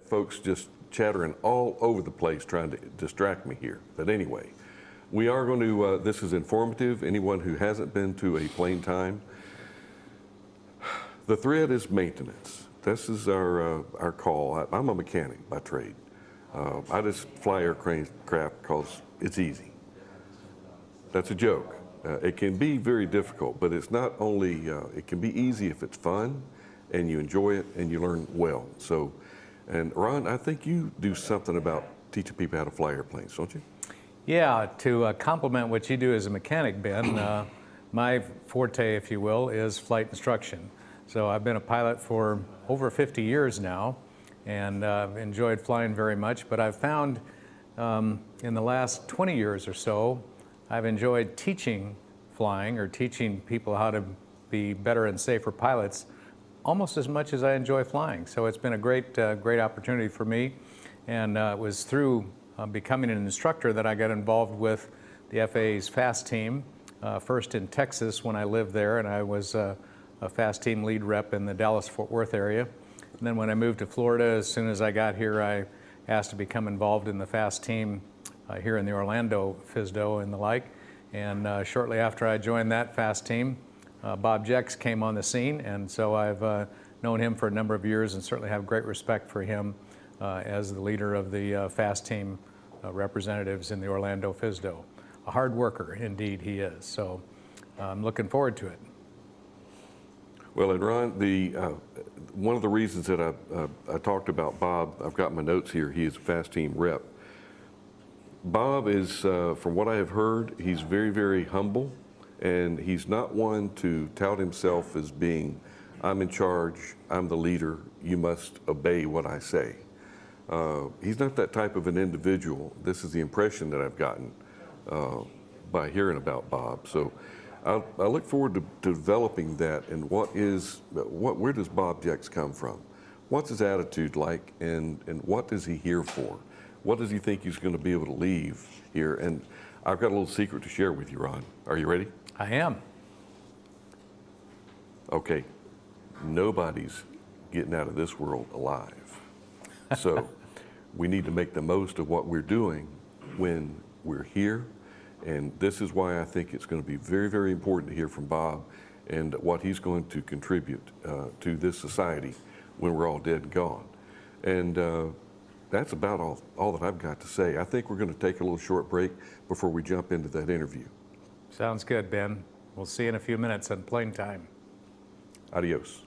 folks just chattering all over the place trying to distract me here. But anyway, we are going to, this is informative. Anyone who hasn't been to a plane time, the thread is maintenance. This is our call. I'm a mechanic by trade. I just fly aircraft because it's easy. That's a joke. It can be very difficult, but it's not only, it can be easy if it's fun and you enjoy it and you learn well. So, and Ron, I think you do something about teaching people how to fly airplanes, don't you? Yeah, to complement what you do as a mechanic, Ben, my forte, if you will, is flight instruction. So I've been a pilot for over 50 years now and enjoyed flying very much, but I've found in the last 20 years or so, I've enjoyed teaching flying or teaching people how to be better and safer pilots almost as much as I enjoy flying. So it's been a great opportunity for me. And it was through becoming an instructor that I got involved with the FAA's FAST team, first in Texas when I lived there, and I was a FAST team lead rep in the Dallas-Fort Worth area. And then when I moved to Florida, as soon as I got here, I asked to become involved in the FAST team here in the Orlando FSDO and the like. And shortly after I joined that FAST team, Bob Jex came on the scene, and so I've known him for a number of years and certainly have great respect for him as the leader of the FAST team representatives in the Orlando FSDO. A hard worker, indeed he is, so I'm looking forward to it. Well, and Ron, one of the reasons that I talked about Bob, I've got my notes here, he is a FAST team rep. Bob is, from what I have heard, he's very, very humble, and he's not one to tout himself as being, I'm in charge, I'm the leader, you must obey what I say. He's not that type of an individual. This is the impression that I've gotten by hearing about Bob. So I look forward to developing that. And where does Bob Jex come from? What's his attitude like, and what is he here for? What does he think he's going to be able to leave here? And I've got a little secret to share with you, Ron. Are you ready? I am. Okay, nobody's getting out of this world alive. So we need to make the most of what we're doing when we're here. And this is why I think it's going to be very, very important to hear from Bob and what he's going to contribute to this society when we're all dead and gone. And that's about all that I've got to say. I think we're going to take a little short break before we jump into that interview. Sounds good, Ben. We'll see you in a few minutes on Plane Time. Adios.